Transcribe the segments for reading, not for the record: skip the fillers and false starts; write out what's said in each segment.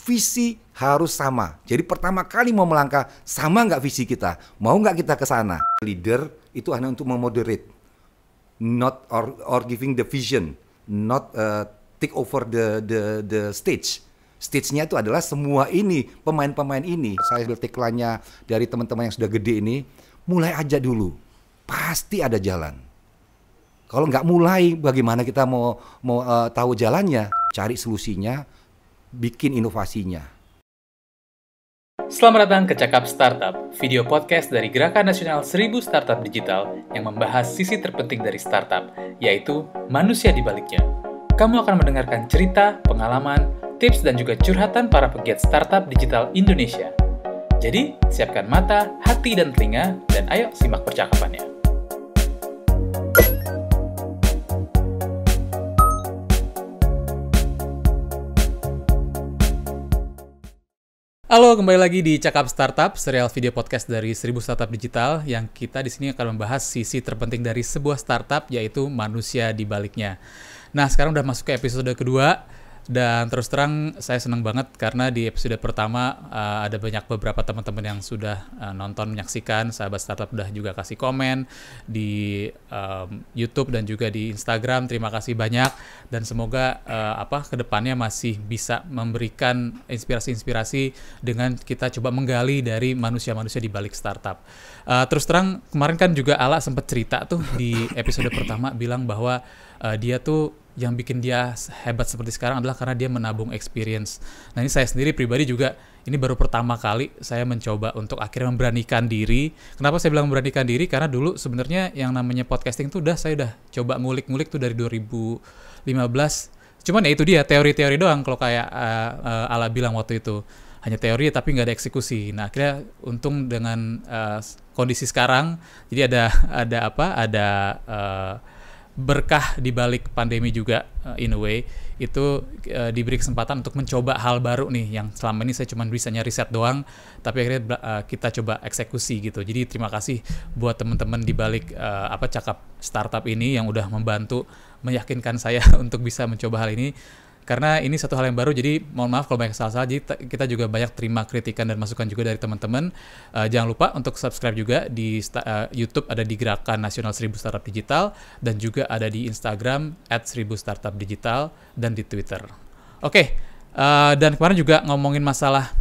visi harus sama. Jadi pertama kali mau melangkah, sama nggak visi kita? Mau nggak kita ke sana? Leader itu hanya untuk memoderate, not or giving the vision, not take over the stage. Stage-nya itu adalah semua ini, pemain-pemain ini. Saya tagline-nya dari teman-teman yang sudah gede ini, mulai aja dulu. Pasti ada jalan. Kalau nggak mulai, bagaimana kita mau tahu jalannya? Cari solusinya, bikin inovasinya. Selamat datang ke Cakap Startup, video podcast dari Gerakan Nasional 1000 Startup Digital yang membahas sisi terpenting dari startup, yaitu manusia di baliknya. Kamu akan mendengarkan cerita, pengalaman, tips, dan juga curhatan para pegiat startup digital Indonesia. Jadi, siapkan mata, hati, dan telinga, dan ayo simak percakapannya. Halo, kembali lagi di Cakap Startup, serial video podcast dari 1000 Startup Digital yang kita di sini akan membahas sisi terpenting dari sebuah startup, yaitu manusia di baliknya. Nah, sekarang udah masuk ke episode kedua. Dan terus terang saya senang banget karena di episode pertama ada beberapa teman-teman yang sudah nonton, menyaksikan. Sahabat startup udah juga kasih komen di YouTube dan juga di Instagram. Terima kasih banyak dan semoga kedepannya masih bisa memberikan inspirasi-inspirasi dengan kita coba menggali dari manusia-manusia di balik startup. Terus terang kemarin kan juga Ala sempat cerita tuh di episode pertama bilang bahwa dia tuh yang bikin dia hebat seperti sekarang adalah karena dia menabung experience. Nah, ini saya sendiri pribadi juga, ini baru pertama kali saya mencoba untuk akhirnya memberanikan diri. Kenapa saya bilang memberanikan diri? Karena dulu sebenarnya yang namanya podcasting tuh saya udah coba ngulik-ngulik tuh dari 2015. Cuman ya itu dia, teori-teori doang kalau kayak Ala bilang waktu itu. Hanya teori tapi nggak ada eksekusi. Nah, akhirnya untung dengan kondisi sekarang, jadi ada berkah di balik pandemi juga, in a way itu diberi kesempatan untuk mencoba hal baru nih yang selama ini saya cuma bisanya riset doang, tapi akhirnya kita coba eksekusi gitu. Jadi terima kasih buat teman-teman di balik Cakap Startup ini yang udah membantu meyakinkan saya untuk bisa mencoba hal ini. Karena ini satu hal yang baru, jadi mohon maaf kalau banyak salah-salah. Jadi kita juga banyak terima kritikan dan masukan juga dari teman-teman. Jangan lupa untuk subscribe juga di YouTube, ada di Gerakan Nasional 1000 Startup Digital, dan juga ada di Instagram @1000 Startup Digital, dan di Twitter. Oke, dan kemarin juga ngomongin masalah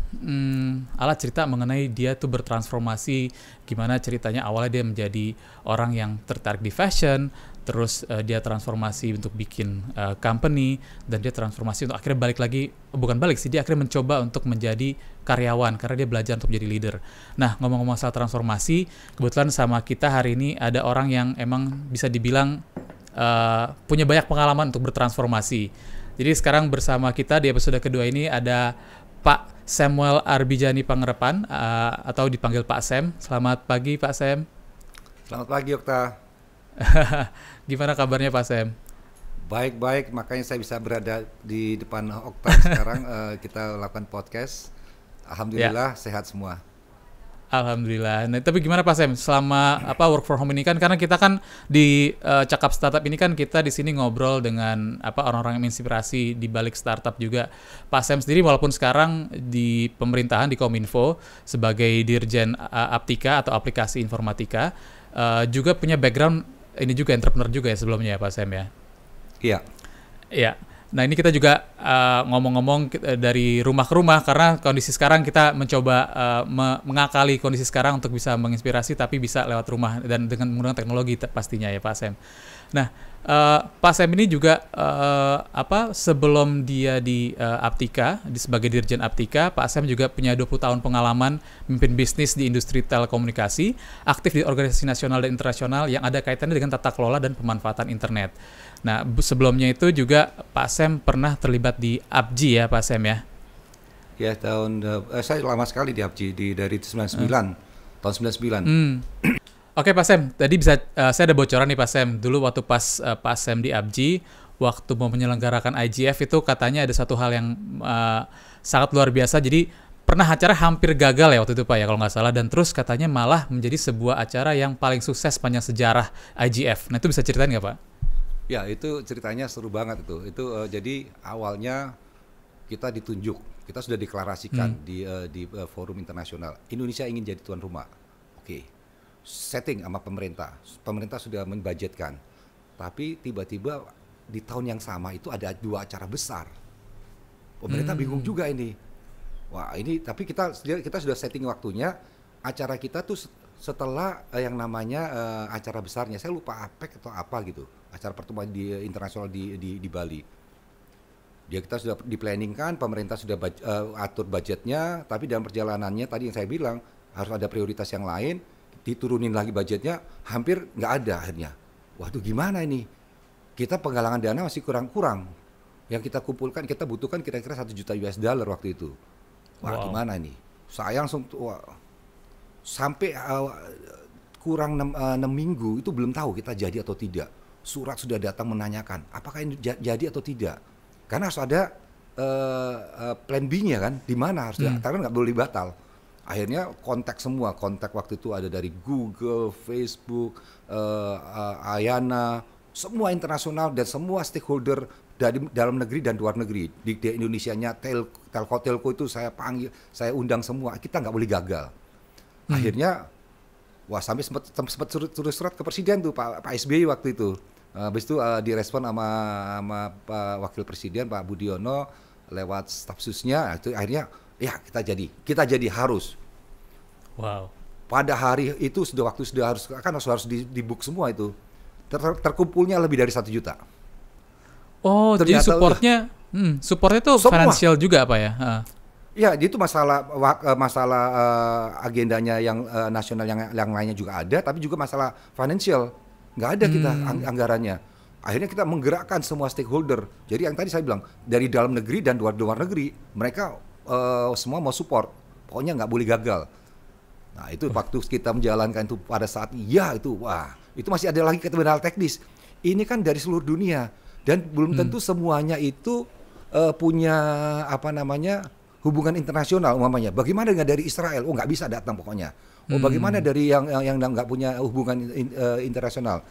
Ala cerita mengenai dia tuh bertransformasi, gimana ceritanya awalnya dia menjadi orang yang tertarik di fashion, terus dia transformasi untuk bikin company, dan dia transformasi untuk akhirnya dia akhirnya mencoba untuk menjadi karyawan karena dia belajar untuk menjadi leader. Nah, ngomong-ngomong masalah transformasi, kebetulan sama kita hari ini ada orang yang emang bisa dibilang punya banyak pengalaman untuk bertransformasi. Jadi sekarang bersama kita di episode kedua ini ada Pak Samuel Arbijani Pangerepan, atau dipanggil Pak Sam. Selamat pagi Pak Sam. Selamat pagi Okta. Gimana kabarnya Pak Sam? Baik-baik, makanya saya bisa berada di depan Okta sekarang. Kita lakukan podcast. Alhamdulillah sehat semua. Alhamdulillah. Nah, tapi gimana Pak Sam selama work from home ini kan, karena kita kan di Cakap Startup ini kan kita di sini ngobrol dengan orang-orang yang menginspirasi di balik startup juga. Pak Sam sendiri walaupun sekarang di pemerintahan di Kominfo sebagai Dirjen Aptika atau aplikasi informatika, juga punya background ini juga entrepreneur juga ya sebelumnya ya Pak Sam ya. Iya. Iya. Nah, ini kita juga ngomong-ngomong dari rumah ke rumah karena kondisi sekarang kita mencoba mengakali kondisi sekarang untuk bisa menginspirasi tapi bisa lewat rumah dan dengan menggunakan teknologi pastinya ya Pak Sam. Nah, Pak Sam ini juga sebelum dia di Aptika, sebagai Dirjen Aptika, Pak Sam juga punya 20 tahun pengalaman memimpin bisnis di industri telekomunikasi, aktif di organisasi nasional dan internasional yang ada kaitannya dengan tata kelola dan pemanfaatan internet. Nah, sebelumnya itu juga Pak Sam pernah terlibat di APJI ya Pak Sam ya? Ya, saya lama sekali di APJI, dari 99, tahun 99. Oke Pak Sam, tadi saya ada bocoran nih Pak Sam. Dulu waktu pas Pak Sam di APJI, waktu mau menyelenggarakan IGF itu katanya ada satu hal yang sangat luar biasa. Jadi pernah acara hampir gagal ya waktu itu Pak ya kalau nggak salah. Dan terus katanya malah menjadi sebuah acara yang paling sukses sepanjang sejarah IGF. Nah, itu bisa ceritain nggak Pak? Ya, itu ceritanya seru banget itu. Jadi awalnya kita ditunjuk Kita sudah deklarasikan di forum internasional. Indonesia ingin jadi tuan rumah. Oke. Setting sama pemerintah. Pemerintah sudah membudgetkan. Tapi tiba-tiba di tahun yang sama itu ada 2 acara besar. Pemerintah bingung juga ini. Wah, ini tapi kita sudah setting waktunya. Acara kita tuh setelah yang namanya acara besarnya. Saya lupa APEC atau apa gitu. Acara pertemuan internasional di Bali. Kita sudah diplanningkan, pemerintah sudah atur budgetnya, tapi dalam perjalanannya tadi yang saya bilang harus ada prioritas yang lain, diturunin lagi budgetnya, hampir nggak ada akhirnya. Waduh, gimana ini? Kita penggalangan dana masih kurang-kurang. Yang kita kumpulkan, kita butuhkan kira-kira $1 juta waktu itu. Wah, gimana ini? Saya langsung sampai kurang 6 minggu itu belum tahu kita jadi atau tidak. Surat sudah datang menanyakan apakah ini jadi atau tidak. Karena harus ada plan B-nya kan, di mana harus karena nggak boleh batal. Akhirnya kontak waktu itu ada dari Google, Facebook, Ayana, semua internasional dan semua stakeholder dari dalam negeri dan luar negeri. Di Indonesianya telco itu saya panggil, saya undang semua. Kita nggak boleh gagal. Akhirnya, sampai sempat surat ke presiden tuh Pak SBY waktu itu. Habis itu direspon sama Pak Wakil Presiden Pak Budiono lewat staf susnya. Itu akhirnya ya kita jadi harus. Wow. Pada hari itu sudah harus di-book semua itu. Terkumpulnya lebih dari 1 juta. Oh, ternyata, jadi supportnya tuh finansial juga apa ya? Ya, itu masalah agendanya yang nasional yang lainnya juga ada, tapi juga masalah financial. Nggak ada kita anggarannya. Akhirnya kita menggerakkan semua stakeholder. Jadi yang tadi saya bilang, dari dalam negeri dan luar negeri, mereka semua mau support. Pokoknya nggak boleh gagal. Nah, itu waktu kita menjalankan itu pada saat itu masih ada lagi kendala teknis. Ini kan dari seluruh dunia dan belum tentu semuanya itu punya hubungan internasional umpamanya. Bagaimana dengan dari Israel? Nggak bisa datang pokoknya. Bagaimana dari yang nggak punya hubungan internasional?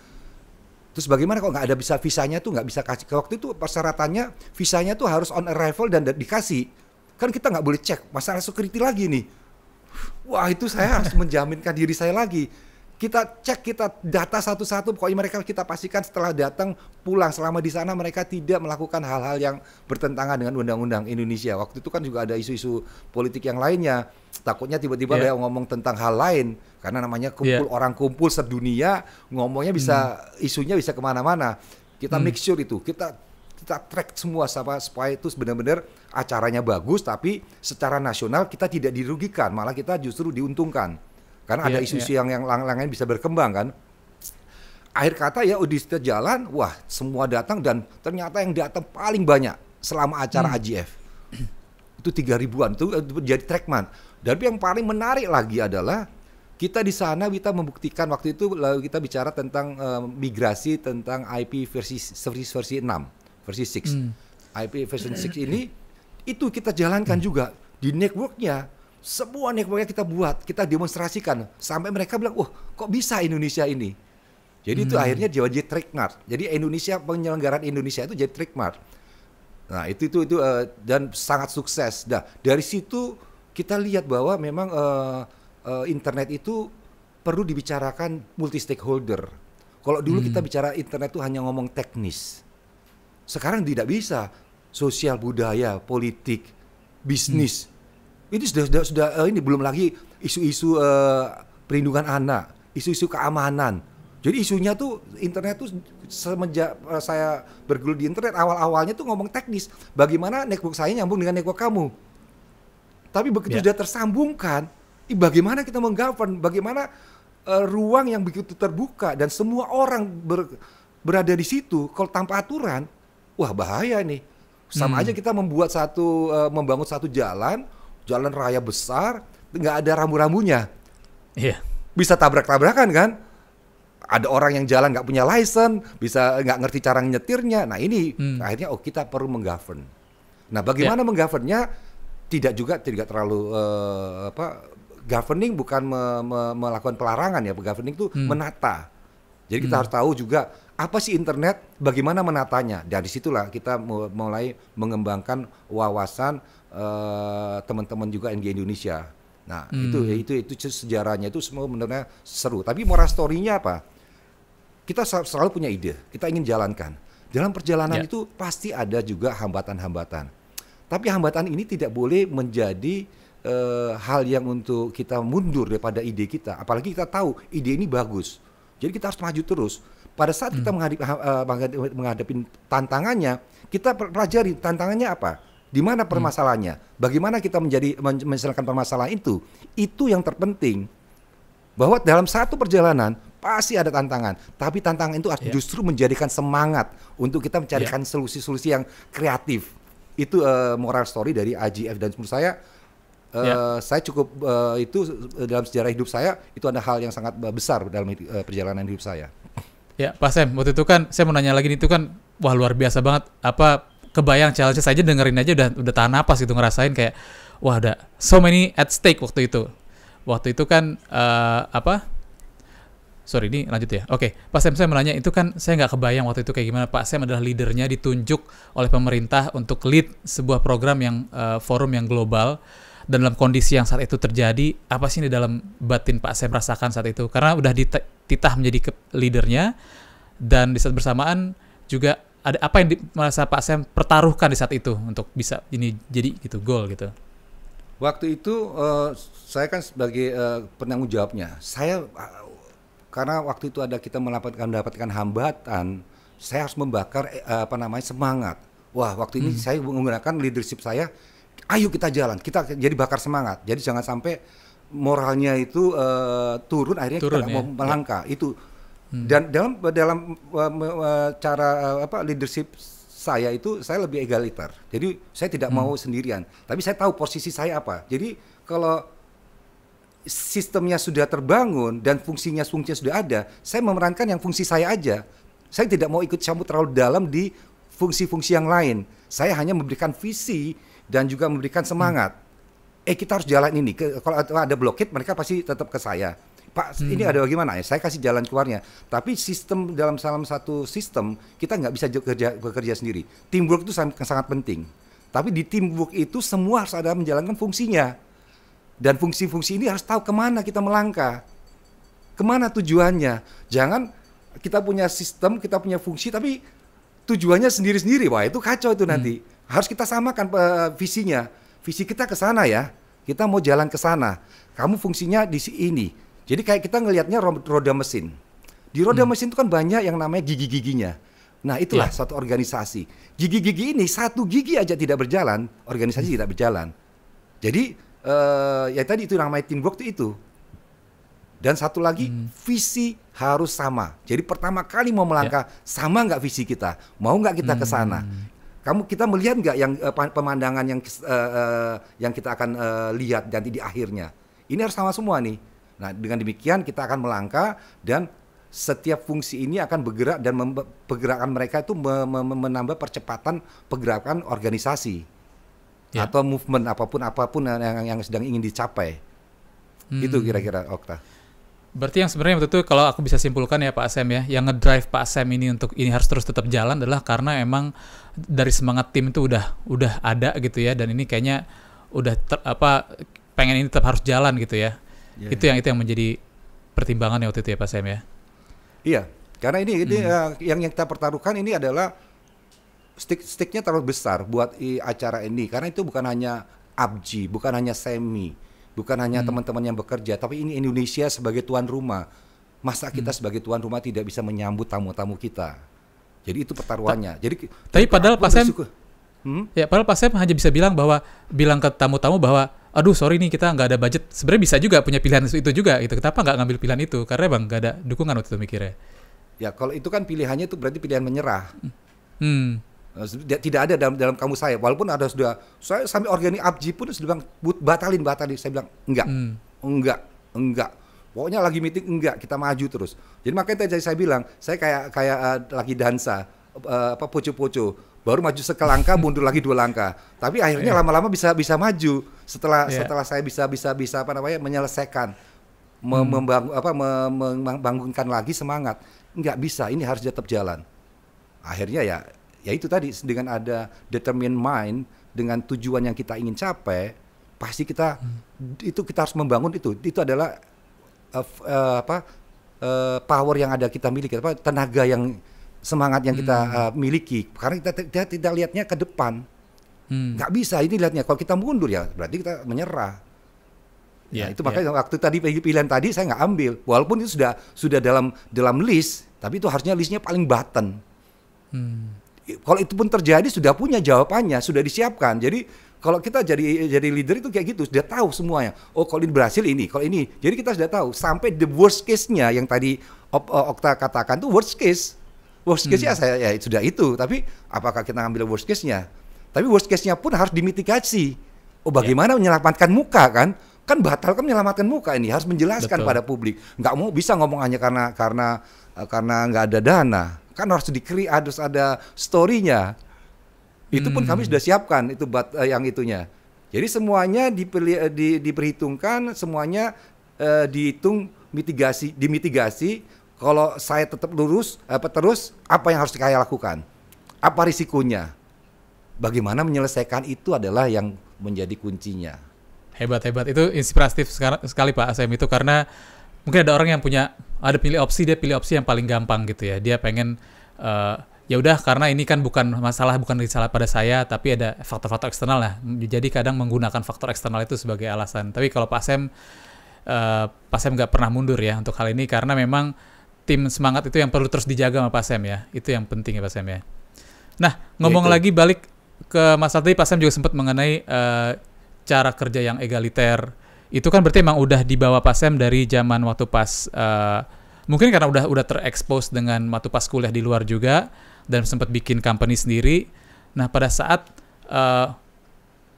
Terus bagaimana kok nggak ada visanya tuh nggak bisa kasih? Waktu itu persyaratannya visanya tuh harus on arrival dan dikasih. Kan kita nggak boleh cek masalah security lagi nih. Wah, itu saya harus menjaminkan diri saya lagi. Kita cek, kita data satu-satu, pokoknya mereka kita pastikan setelah datang pulang selama di sana mereka tidak melakukan hal-hal yang bertentangan dengan undang-undang Indonesia. Waktu itu kan juga ada isu-isu politik yang lainnya. Takutnya tiba-tiba dia ngomong tentang hal lain karena namanya orang kumpul sedunia, ngomongnya bisa isunya bisa kemana-mana. Kita make sure itu, kita track semua supaya itu benar-benar acaranya bagus, tapi secara nasional kita tidak dirugikan, malah kita justru diuntungkan. Karena ada isu-isu yang lain bisa berkembang kan. Akhir kata di setiap jalan, semua datang dan ternyata yang datang paling banyak selama acara AGF. Itu 3.000-an, itu jadi trackman. Dan yang paling menarik lagi adalah kita di sana membuktikan waktu itu kita bicara tentang migrasi tentang IP versi 6, versi 6. IP version 6 ini itu kita jalankan juga di networknya. Semua networknya kita buat, kita demonstrasikan sampai mereka bilang, kok bisa Indonesia ini? Jadi itu akhirnya jadi trademark. Jadi penyelenggaraan Indonesia itu jadi trademark. Nah itu dan sangat sukses. Nah dari situ kita lihat bahwa memang internet itu perlu dibicarakan multi stakeholder. Kalau dulu kita bicara internet itu hanya ngomong teknis. Sekarang tidak bisa. Sosial, budaya, politik, bisnis. Ini sudah ini belum lagi isu-isu perlindungan anak, isu-isu keamanan. Jadi isunya tuh internet tuh semenjak saya bergelut di internet awal-awalnya tuh ngomong teknis. Bagaimana network saya nyambung dengan network kamu. Tapi begitu sudah tersambungkan, bagaimana kita menggovern, bagaimana ruang yang begitu terbuka dan semua orang berada di situ, kalau tanpa aturan, bahaya nih. Sama aja kita membangun satu jalan raya besar, nggak ada rambu-rambunya. Bisa tabrak-tabrakan kan? Ada orang yang jalan nggak punya license, bisa nggak ngerti cara nyetirnya. Nah ini akhirnya kita perlu menggovern. Nah bagaimana menggovernnya? Tidak terlalu governing bukan melakukan pelarangan ya. Governing itu menata. Jadi kita harus tahu juga apa sih internet, bagaimana menatanya. Dari situlah kita mulai mengembangkan wawasan teman-teman juga di Indonesia. Nah, itu sejarahnya itu semua benar-benar seru. Tapi moral story-nya apa? Kita selalu punya ide, kita ingin jalankan. Dalam perjalanan itu pasti ada juga hambatan-hambatan. Tapi hambatan ini tidak boleh menjadi hal yang untuk kita mundur daripada ide kita. Apalagi kita tahu ide ini bagus. Jadi kita harus maju terus. Pada saat kita menghadapi tantangannya, kita pelajari tantangannya apa, di mana permasalahannya, bagaimana kita menyelesaikan permasalahan itu yang terpenting. Bahwa dalam satu perjalanan pasti ada tantangan, tapi tantangan itu justru menjadikan semangat untuk kita mencarikan solusi-solusi yang kreatif. Itu moral story dari AGF, dan menurut saya saya cukup itu dalam sejarah hidup saya itu ada hal yang sangat besar dalam perjalanan hidup saya. Ya, Pak Sam, waktu itu kan saya mau nanya lagi, itu kan wah luar biasa banget. Apa kebayang challenge saja dengerin aja udah tahan napas gitu, ngerasain kayak wah ada so many at stake waktu itu. Waktu itu kan sorry ini lanjut ya. Oke, Pak Sam, saya mau nanya, itu kan saya nggak kebayang waktu itu kayak gimana. Pak Sam adalah leadernya, ditunjuk oleh pemerintah untuk lead sebuah program yang forum yang global. Dan dalam kondisi yang saat itu terjadi, apa sih di dalam batin Pak Sam rasakan saat itu? Karena udah dititah menjadi leadernya, dan di saat bersamaan juga ada apa yang merasa Pak Sam pertaruhkan di saat itu untuk bisa ini jadi gitu goal gitu. Waktu itu saya kan sebagai penanggung jawabnya. Saya karena waktu itu kita mendapatkan hambatan, saya harus membakar semangat. Wah, waktu ini saya menggunakan leadership saya. Ayo kita jalan, kita jadi bakar semangat. Jadi jangan sampai moralnya itu turun, akhirnya kita nggak mau melangkah. Itu dan dalam cara leadership saya itu saya lebih egaliter. Jadi saya tidak mau sendirian, tapi saya tahu posisi saya apa. Jadi kalau sistemnya sudah terbangun dan fungsinya sudah ada, saya memerankan yang fungsi saya aja. Saya tidak mau ikut campur terlalu dalam di fungsi-fungsi yang lain. Saya hanya memberikan visi dan juga memberikan semangat. Kita harus jalan ini. Kalau ada blockade, mereka pasti tetap ke saya. Pak, ini ada bagaimana ya? Saya kasih jalan keluarnya. Tapi sistem dalam satu sistem, kita nggak bisa bekerja sendiri. Teamwork itu sangat penting. Tapi di teamwork itu semua harus ada menjalankan fungsinya. Dan fungsi-fungsi ini harus tahu kemana kita melangkah. Kemana tujuannya. Jangan kita punya sistem, kita punya fungsi, tapi tujuannya sendiri-sendiri. Wah, itu kacau itu nanti. Harus kita samakan visinya. Visi kita ke sana ya. Kita mau jalan ke sana. Kamu fungsinya di sini. Jadi kayak kita ngelihatnya roda mesin. Di roda mesin itu kan banyak yang namanya gigi-giginya. Nah, itulah suatu organisasi. Gigi-gigi ini, satu gigi aja tidak berjalan, organisasi tidak berjalan. Jadi ya tadi itu namanya teamwork itu. Dan satu lagi, visi harus sama. Jadi pertama kali mau melangkah, sama nggak visi kita? Mau nggak kita ke sana? Kita melihat nggak yang pemandangan yang kita akan lihat nanti di akhirnya? Ini harus sama semua nih. Nah, dengan demikian kita akan melangkah, dan setiap fungsi ini akan bergerak, dan pergerakan mereka itu menambah percepatan pergerakan organisasi atau movement apapun yang sedang ingin dicapai. Itu kira-kira, Okta. Berarti yang sebenarnya waktu itu kalau aku bisa simpulkan ya Pak Sam ya, yang ngedrive Pak Sam ini untuk ini harus terus tetap jalan adalah karena emang dari semangat tim itu udah ada gitu ya, dan ini kayaknya udah pengen ini tetap harus jalan gitu ya. Itu yang menjadi pertimbangan waktu itu ya Pak Sam ya. Iya, karena ini yang kita pertaruhkan ini adalah sticknya terlalu besar buat acara ini, karena itu bukan hanya ABGI, bukan hanya SEMI, bukan hanya teman-teman yang bekerja, tapi ini Indonesia sebagai tuan rumah. Masa kita sebagai tuan rumah tidak bisa menyambut tamu-tamu kita? Jadi itu pertaruhannya. Tapi padahal Pak Sam, padahal Pak Sam hanya bisa bilang ke tamu-tamu bahwa, aduh sorry nih kita nggak ada budget. Sebenarnya bisa juga punya pilihan itu juga. Itu kenapa nggak ngambil pilihan itu? Karena bang nggak ada dukungan waktu itu mikirnya. Ya kalau itu kan pilihannya itu berarti pilihan menyerah. Tidak ada dalam kamus saya. Walaupun ada saya sampai organik ABGI pun sudah bilang batalin. Saya bilang enggak. Pokoknya lagi meeting enggak, kita maju terus. Jadi makanya tadi saya bilang, saya kayak lagi dansa, poco-poco. Baru maju sekelangkah, mundur lagi 2 langkah. Tapi akhirnya lama-lama bisa maju setelah saya bisa menyelesaikan. membangunkan lagi semangat. Nggak bisa, ini harus tetap jalan. Akhirnya ya itu tadi, dengan ada determined mind, dengan tujuan yang kita ingin capai, pasti kita harus membangun itu. Itu adalah power yang ada kita miliki, tenaga yang semangat yang kita miliki. Karena kita tidak lihatnya ke depan. Nggak bisa ini lihatnya. Kalau kita mundur ya berarti kita menyerah. Itu makanya waktu tadi pilihan tadi saya nggak ambil. Walaupun itu sudah dalam list, tapi itu harusnya listnya paling button. Kalau itu pun terjadi sudah punya jawabannya, sudah disiapkan. Jadi kalau kita jadi leader itu kayak gitu, sudah tahu semuanya. Oh kalau ini berhasil ini, kalau ini. Jadi kita sudah tahu sampai the worst case-nya yang tadi Okta katakan tuh worst case. Worst case-nya saya sudah itu. Tapi apakah kita ngambil worst case-nya? Tapi worst case-nya pun harus dimitigasi. Oh bagaimana menyelamatkan muka kan? Kan batal kan menyelamatkan muka ini, harus menjelaskan pada publik. Nggak mau bisa ngomong hanya karena nggak ada dana. Kan harus harus ada story-nya. Itu pun kami sudah siapkan itu yang itunya. Jadi semuanya diperhitungkan, semuanya dihitung dimitigasi. Kalau saya tetap lurus terus, apa yang harus saya lakukan? Apa risikonya? Bagaimana menyelesaikan itu adalah yang menjadi kuncinya. Hebat. Itu inspiratif sekali Pak Asem itu, karena mungkin ada orang yang pilih opsi yang paling gampang gitu ya. Dia pengen ya udah karena ini kan bukan risalah pada saya, tapi ada faktor-faktor eksternal lah. Jadi kadang menggunakan faktor eksternal itu sebagai alasan. Tapi kalau Pak Asem nggak pernah mundur ya untuk hal ini, karena memang tim semangat itu yang perlu terus dijaga sama Pak Asem ya. Itu yang penting ya Pak Asem ya. Nah, ngomong lagi balik ke Mas tadi, Pak Asem juga sempat mengenai cara kerja yang egaliter. Itu kan berarti emang udah dibawa Pak Asem dari zaman waktu pas mungkin karena udah terekspos dengan waktu pas kuliah di luar juga dan sempat bikin company sendiri. Nah, pada saat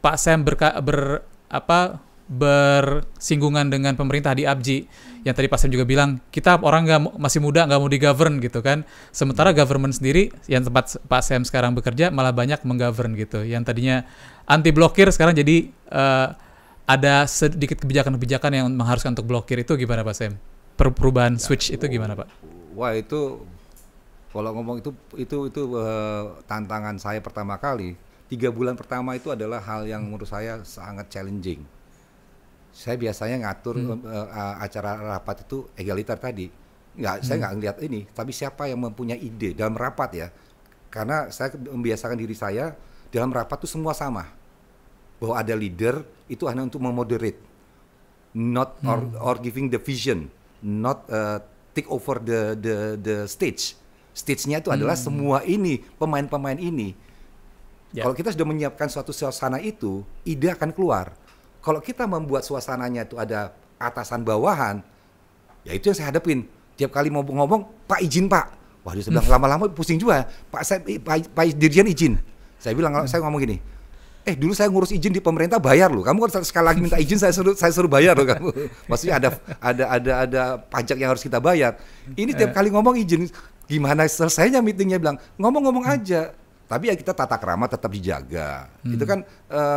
Pak Asem bersinggungan dengan pemerintah di ABJI, yang tadi Pak Asem juga bilang kita orang masih muda nggak mau di-govern gitu kan. Sementara government sendiri yang tempat Pak Asem sekarang bekerja malah banyak menggovern gitu. Yang tadinya anti blokir sekarang jadi ada sedikit kebijakan-kebijakan yang mengharuskan untuk blokir. Itu gimana Pak Asem? Perubahan switch itu gimana Pak? Wah itu kalau ngomong itu tantangan saya pertama kali. 3 bulan pertama itu adalah hal yang menurut saya sangat challenging. Saya biasanya ngatur acara rapat itu egaliter tadi. Saya nggak ngeliat ini, tapi siapa yang mempunyai ide dalam rapat ya. Karena saya membiasakan diri saya dalam rapat itu semua sama. Bahwa ada leader itu hanya untuk memoderate, not or giving the vision, not take over the stage. Stage-nya itu adalah semua ini, pemain-pemain ini. Kalau kita sudah menyiapkan suatu suasana itu, ide akan keluar. Kalau kita membuat suasananya itu ada atasan bawahan, ya itu yang saya hadapin. Tiap kali mau ngomong, Pak izin Pak. Waduh, saya bilang lama-lama pusing juga. Pak Dirjen izin. Saya bilang, saya ngomong gini, dulu saya ngurus izin di pemerintah bayar loh. Kamu kan sekali lagi minta izin saya suruh bayar loh kamu. Maksudnya ada pajak yang harus kita bayar. Ini tiap kali ngomong izin, gimana selesainya meetingnya bilang, ngomong-ngomong aja. Tapi ya kita tata krama tetap dijaga. Itu kan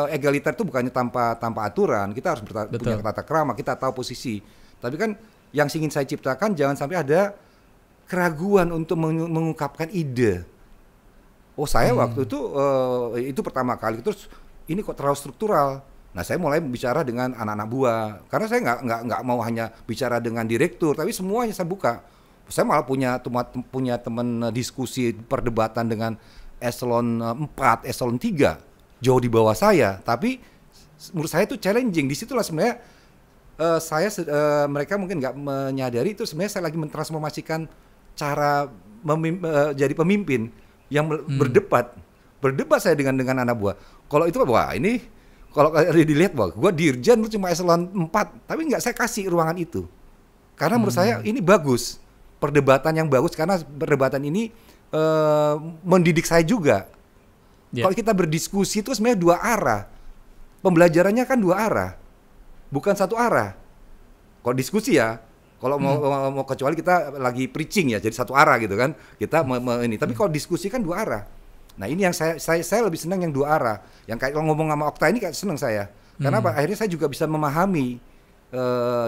egaliter itu bukannya tanpa aturan. Kita harus punya tata krama, kita tahu posisi. Tapi kan yang ingin saya ciptakan jangan sampai ada keraguan untuk mengungkapkan ide. Oh saya waktu itu pertama kali, terus ini kok terlalu struktural. Nah saya mulai bicara dengan anak-anak buah. Karena saya nggak mau hanya bicara dengan direktur, tapi semuanya saya buka. Saya malah punya teman diskusi perdebatan dengan eselon 4, eselon 3 jauh di bawah saya, tapi menurut saya itu challenging. Disitulah sebenarnya mereka mungkin nggak menyadari itu sebenarnya saya lagi mentransformasikan cara jadi pemimpin yang berdebat saya dengan anak buah. Kalau itu ini kalau dilihat gue dirjen lu cuma eselon 4, tapi nggak saya kasih ruangan itu karena menurut saya ini bagus, perdebatan yang bagus, karena perdebatan ini mendidik saya juga. Kalau kita berdiskusi itu sebenarnya 2 arah. Pembelajarannya kan 2 arah, bukan 1 arah. Kalau diskusi ya, kalau mau kecuali kita lagi preaching ya, jadi 1 arah gitu kan. Kita ini. Tapi kalau diskusi kan 2 arah. Nah ini yang saya lebih senang yang 2 arah. Yang kayak ngomong sama Okta ini kayak senang saya. Karena apa? Akhirnya saya juga bisa memahami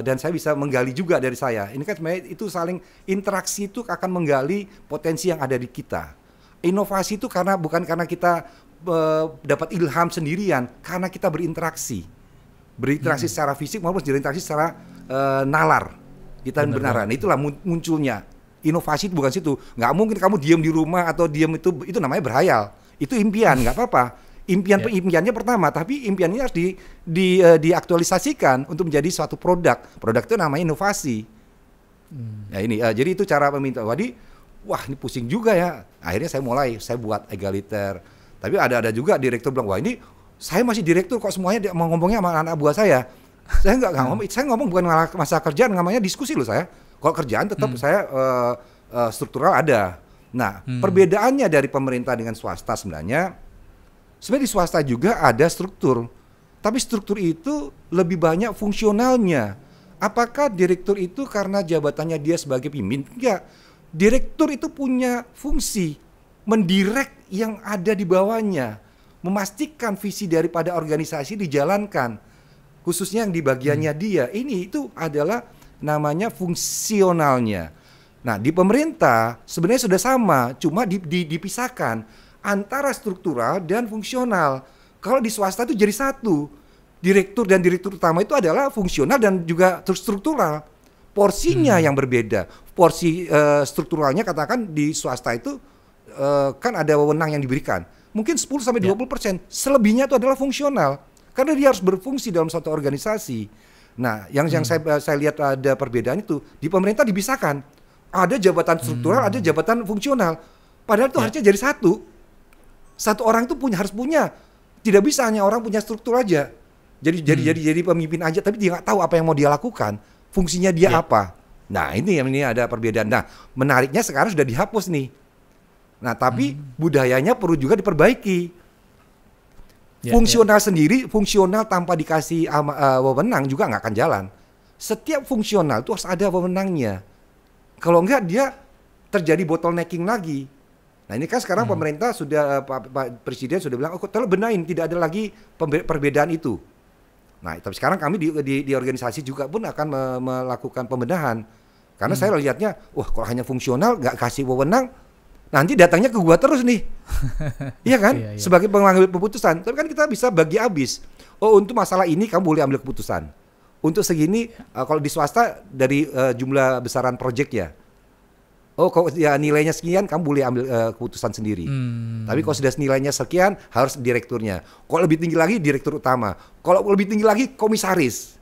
dan saya bisa menggali juga dari saya. Ini kan sebenarnya itu saling interaksi, itu akan menggali potensi yang ada di kita. Inovasi itu bukan karena kita dapat ilham sendirian, karena kita berinteraksi secara fisik maupun berinteraksi secara nalar. Kita benaran. Itulah munculnya inovasi. Itu bukan situ. Nggak mungkin kamu diam di rumah atau diam itu namanya berhayal. Itu impian, nggak apa-apa. Impiannya pertama, tapi impiannya harus diaktualisasikan untuk menjadi suatu produk. Produk itu namanya inovasi. Nah ini, jadi itu cara meminta. Jadi, wah ini pusing juga ya. Akhirnya saya buat egaliter. Tapi ada juga direktur bilang, wah ini saya masih direktur kok semuanya mau ngomongnya sama anak buah saya. Saya nggak ngomong, saya ngomong bukan masalah kerjaan, namanya diskusi loh saya. Kalau kerjaan tetap saya struktural ada. Nah perbedaannya dari pemerintah dengan swasta sebenarnya di swasta juga ada struktur, tapi struktur itu lebih banyak fungsionalnya. Apakah direktur itu karena jabatannya dia sebagai pemimpin? Enggak. Direktur itu punya fungsi mendirect yang ada di bawahnya, memastikan visi daripada organisasi dijalankan, khususnya yang di bagiannya dia. Itu adalah namanya fungsionalnya. Nah, di pemerintah sebenarnya sudah sama, cuma dipisahkan antara struktural dan fungsional. Kalau di swasta itu jadi satu. Direktur dan direktur utama itu adalah fungsional dan juga struktural. Porsinya yang berbeda. Porsi strukturalnya katakan di swasta itu kan ada wewenang yang diberikan. Mungkin 10-20%. Selebihnya itu adalah fungsional. Karena dia harus berfungsi dalam suatu organisasi. Nah, yang saya lihat ada perbedaan itu di pemerintah dipisahkan. Ada jabatan struktural, ada jabatan fungsional. Padahal itu harusnya jadi satu. Satu orang itu harus punya. Tidak bisa hanya orang punya struktur aja. Jadi pemimpin aja, tapi dia nggak tahu apa yang mau dia lakukan. Fungsinya dia apa. Nah ini ada perbedaan. Nah menariknya sekarang sudah dihapus nih. Nah tapi budayanya perlu juga diperbaiki. Fungsional sendiri, fungsional tanpa dikasih wewenang juga nggak akan jalan. Setiap fungsional itu harus ada wewenangnya. Kalau enggak dia terjadi bottlenecking lagi. Nah ini kan sekarang pemerintah sudah, Pak Presiden sudah bilang, tolong benahin, tidak ada lagi perbedaan itu. Nah tapi sekarang kami di organisasi juga pun akan melakukan pembenahan. Karena saya lihatnya, kalau hanya fungsional, nggak kasih wewenang, nanti datangnya ke gua terus nih. Iya kan? Iya. Sebagai pengambil keputusan. Tapi kan kita bisa bagi habis. Untuk masalah ini kamu boleh ambil keputusan. Untuk segini, kalau di swasta dari jumlah besaran proyek ya. Kalau ya nilainya sekian, kamu boleh ambil keputusan sendiri. Tapi kalau sudah nilainya sekian, harus direkturnya. Kalau lebih tinggi lagi, direktur utama. Kalau lebih tinggi lagi, komisaris.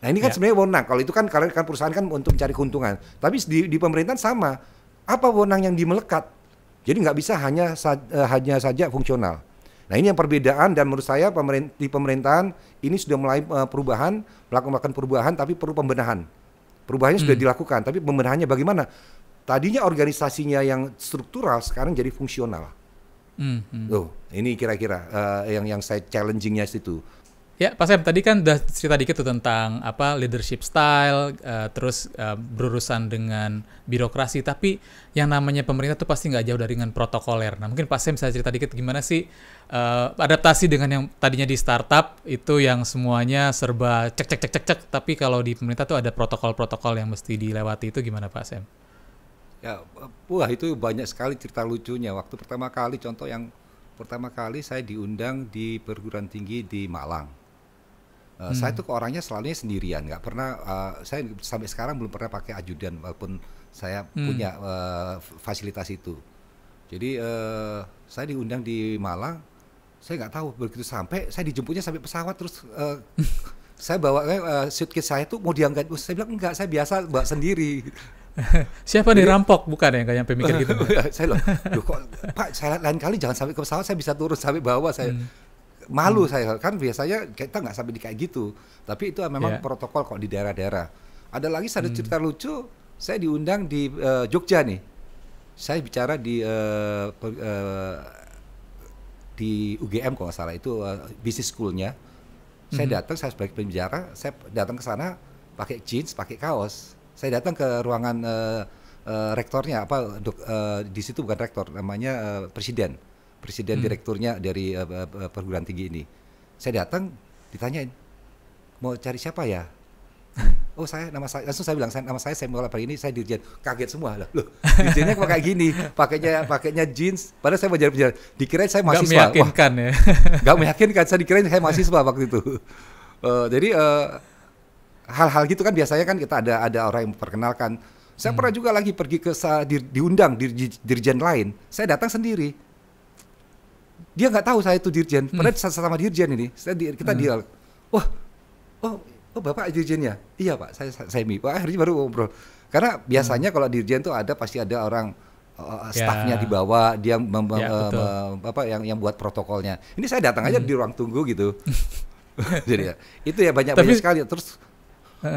Nah ini kan sebenarnya wewenang. Kalau itu kan karena perusahaan kan untuk mencari keuntungan. Tapi di pemerintahan sama. Apa wewenang yang dimelekat? Jadi nggak bisa hanya saja fungsional. Nah ini yang perbedaan dan menurut saya di pemerintahan ini sudah mulai melakukan perubahan, tapi perlu pembenahan. Perubahannya sudah dilakukan, tapi pembenahannya bagaimana? Tadinya organisasinya yang struktural sekarang jadi fungsional. Ini kira-kira yang saya challenging-nya situ. Ya, Pak Sam, tadi kan udah cerita dikit tuh tentang leadership style, terus berurusan dengan birokrasi, tapi yang namanya pemerintah tuh pasti nggak jauh dari dengan protokoler. Nah, mungkin Pak Sam bisa cerita dikit gimana sih adaptasi dengan yang tadinya di startup itu yang semuanya serba cek, tapi kalau di pemerintah tuh ada protokol-protokol yang mesti dilewati, itu gimana Pak Sam? Ya, itu banyak sekali cerita lucunya. Waktu pertama kali saya diundang di perguruan tinggi di Malang. Saya tuh orangnya selalunya sendirian, nggak pernah. Saya sampai sekarang belum pernah pakai ajudan, walaupun saya punya fasilitas itu. Jadi saya diundang di Malang. Saya nggak tahu, begitu sampai saya dijemputnya sampai pesawat, terus saya bawa suitcase saya tuh mau diangkat. Saya bilang enggak, saya biasa bawa sendiri. Siapa nih rampok? Bukan ya, nggak nyampe mikir gitu. Saya kok Pak, saya lain kali jangan sampai ke pesawat, saya bisa turun sampai bawah. Saya malu, saya kan biasanya kita nggak sampai di kayak gitu. Tapi itu memang protokol kok di daerah-daerah. Ada lagi satu cerita lucu, saya diundang di Jogja nih. Saya bicara di UGM kalau nggak salah, itu business school-nya. Saya datang, saya sebagai pembicara, saya datang ke sana pakai jeans, pakai kaos. Saya datang ke ruangan rektornya, di situ bukan rektor, namanya presiden direkturnya dari perguruan tinggi ini. Saya datang, ditanyain, mau cari siapa ya? Oh langsung saya bilang nama saya Samuel Apari, ini saya dirjen. Kaget semua loh. Dirjennya kok kayak gini, pakainya jeans. Padahal saya mau jadi dikirain saya mahasiswa. Gak meyakinkan ya. Gak meyakinkan, saya dikirain saya mahasiswa waktu itu. Jadi hal-hal gitu kan biasanya kan kita ada orang yang memperkenalkan. Saya pernah juga lagi pergi ke diundang dirjen lain. Saya datang sendiri. Dia nggak tahu saya itu dirjen. Padahal sama dirjen ini. Kita dialog. Oh Bapak dirjennya? Iya Pak, saya Mi. Pak akhirnya baru ngobrol. Karena biasanya kalau dirjen tuh pasti ada orang stafnya di bawah, dia yang buat protokolnya. Ini saya datang aja di ruang tunggu gitu. Jadi itu ya banyak sekali. Terus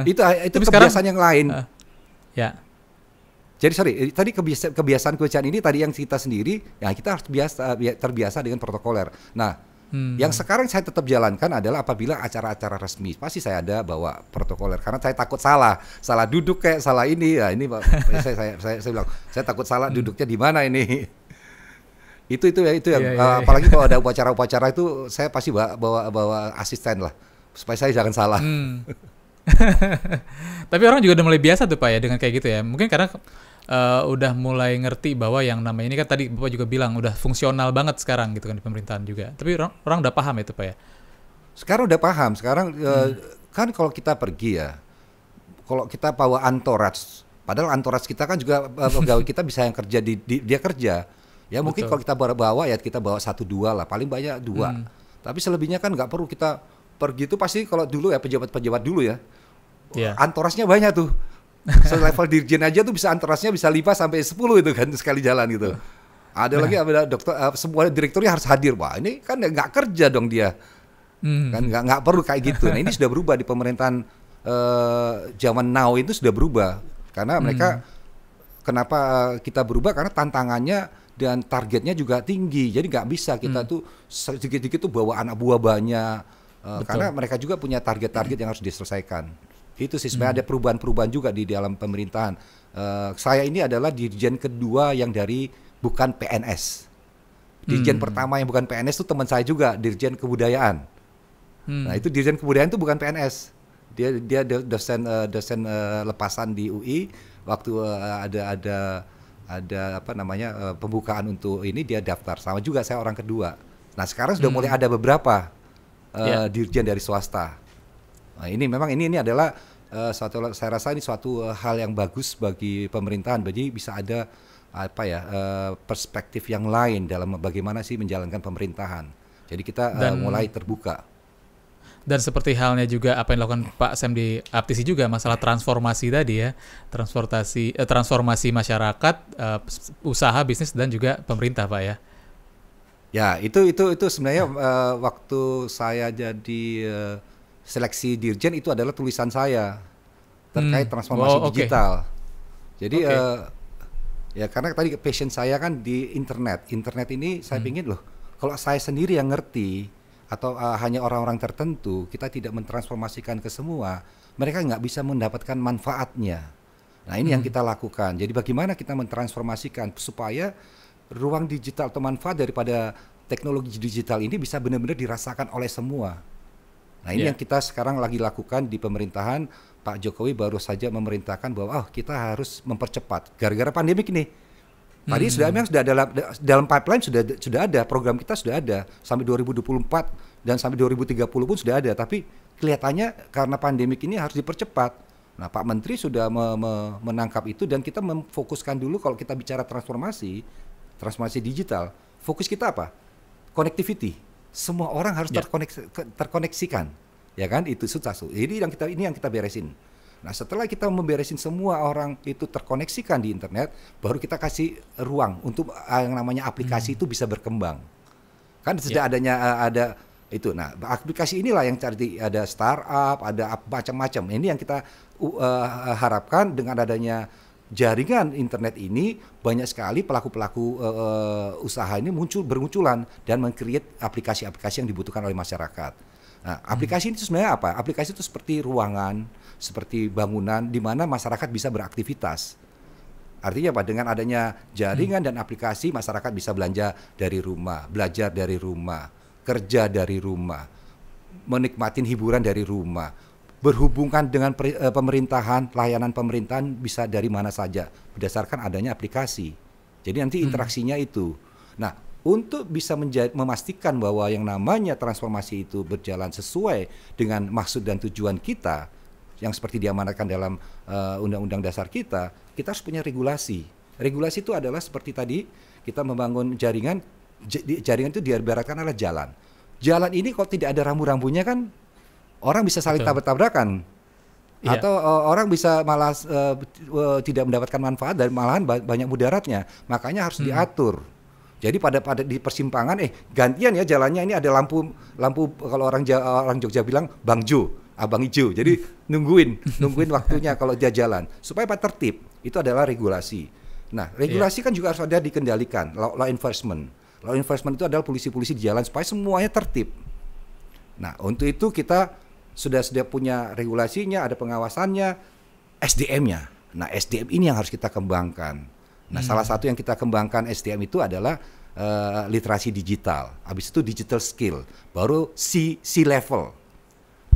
itu kebiasaan yang lain. Ya. Jadi tadi kebiasaan ini tadi yang kita sendiri, ya kita harus terbiasa dengan protokoler. Nah, yang sekarang saya tetap jalankan adalah apabila acara-acara resmi, pasti saya ada bawa protokoler karena saya takut salah duduk kayak salah ini. Ya ini saya bilang, saya takut salah duduknya di mana ini. Itu yang apalagi kalau ada upacara-upacara itu saya pasti bawa asisten lah supaya saya jangan salah. Tapi orang juga udah mulai biasa tuh Pak ya dengan kayak gitu ya. Mungkin karena udah mulai ngerti bahwa yang namanya ini kan tadi Bapak juga bilang udah fungsional banget sekarang gitu kan di pemerintahan juga. Tapi orang udah paham itu Pak ya. Sekarang udah paham. Sekarang kan kalau kita pergi ya, kalau kita bawa entourage, padahal entourage kita kan juga pegawai kita bisa yang kerja dia kerja. Ya mungkin kalau kita bawa ya kita bawa 1-2 lah, paling banyak 2. Tapi selebihnya kan nggak perlu kita pergi itu pasti kalau dulu ya pejabat-pejabat dulu ya. Entourage-nya banyak tuh. Level dirjen aja tuh bisa entourage-nya bisa 5 sampai 10 itu kan sekali jalan gitu. Ada lagi ada dokter, semua direkturnya harus hadir. Wah ini kan nggak kerja dong dia. Kan nggak perlu kayak gitu. Nah ini sudah berubah di pemerintahan zaman now itu sudah berubah. Karena mereka kenapa kita berubah? Karena tantangannya dan targetnya juga tinggi. Jadi nggak bisa kita tuh sedikit-sedikit tuh bawa anak buah banyak. Karena mereka juga punya target-target yang harus diselesaikan. Itu sih sebenarnya ada perubahan-perubahan juga di dalam pemerintahan. Saya ini adalah dirjen kedua yang bukan PNS. Dirjen pertama yang bukan PNS itu teman saya juga, dirjen kebudayaan. Nah itu dirjen kebudayaan itu bukan PNS. Dia dosen lepasan di UI. Waktu ada pembukaan untuk ini dia daftar. Sama juga saya orang kedua. Nah sekarang sudah mulai ada beberapa dirjen dari swasta. Nah, ini memang ini adalah saya rasa ini suatu hal yang bagus bagi pemerintahan. Jadi bisa ada perspektif yang lain dalam bagaimana sih menjalankan pemerintahan. Jadi kita mulai terbuka. Dan seperti halnya juga apa yang dilakukan Pak Sam di Aptisi juga masalah transformasi tadi ya, transformasi masyarakat, usaha, bisnis dan juga pemerintah Pak ya. Ya itu sebenarnya waktu saya jadi seleksi dirjen itu adalah tulisan saya terkait transformasi digital. Jadi ya karena tadi passion saya kan di internet ini saya pingin loh kalau saya sendiri yang ngerti atau hanya orang-orang tertentu kita tidak mentransformasikan ke semua, mereka nggak bisa mendapatkan manfaatnya. Nah ini yang kita lakukan. Jadi bagaimana kita mentransformasikan supaya ruang digital atau manfaat daripada teknologi digital ini bisa benar-benar dirasakan oleh semua. Nah ini yang kita sekarang lagi lakukan di pemerintahan. Pak Jokowi baru saja memerintahkan bahwa kita harus mempercepat gara-gara pandemik ini. Tadi sudah dalam pipeline sudah ada, program kita sudah ada sampai 2024 dan sampai 2030 pun sudah ada. Tapi kelihatannya karena pandemik ini harus dipercepat. Nah Pak Menteri sudah menangkap itu dan kita memfokuskan dulu kalau kita bicara transformasi digital. Fokus kita apa? Connectivity. Semua orang harus terkoneksikan, ya kan? Itu susah. Jadi ini yang kita beresin. Nah setelah kita memberesin semua orang itu terkoneksikan di internet, baru kita kasih ruang untuk yang namanya aplikasi itu bisa berkembang. Kan sudah ada itu. Nah aplikasi inilah yang cari ada startup, ada macam-macam. Ini yang kita harapkan dengan adanya jaringan internet ini banyak sekali pelaku-pelaku usaha ini bermunculan dan meng-create aplikasi-aplikasi yang dibutuhkan oleh masyarakat. Nah, aplikasi itu sebenarnya apa? Aplikasi itu seperti ruangan, seperti bangunan di mana masyarakat bisa beraktivitas. Artinya apa? Dengan adanya jaringan dan aplikasi, masyarakat bisa belanja dari rumah, belajar dari rumah, kerja dari rumah, menikmati hiburan dari rumah. berhubungan dengan pemerintahan, layanan pemerintahan bisa dari mana saja berdasarkan adanya aplikasi. Jadi nanti interaksinya itu. Nah, untuk bisa memastikan bahwa yang namanya transformasi itu berjalan sesuai dengan maksud dan tujuan kita, yang seperti diamanatkan dalam Undang-Undang Dasar kita harus punya regulasi. Regulasi itu adalah seperti tadi, kita membangun jaringan, jaringan itu diibaratkan adalah jalan. Jalan ini kalau tidak ada rambu-rambunya kan orang bisa saling tabrak-tabrakan. Iya. Atau orang bisa malah tidak mendapatkan manfaat dan malahan banyak mudaratnya. Makanya harus diatur. Jadi pada di persimpangan gantian ya jalannya, ini ada lampu kalau orang Jogja bilang Bang Jo, abang hijau. Jadi nungguin waktunya kalau dia jalan supaya tertib. Itu adalah regulasi. Nah, regulasi kan juga harus ada dikendalikan, law enforcement. Law enforcement itu adalah polisi-polisi di jalan supaya semuanya tertib. Nah, untuk itu kita sudah punya regulasinya, ada pengawasannya, SDM-nya. Nah, SDM ini yang harus kita kembangkan. Nah, salah satu yang kita kembangkan SDM itu adalah literasi digital. Habis itu digital skill, baru C level.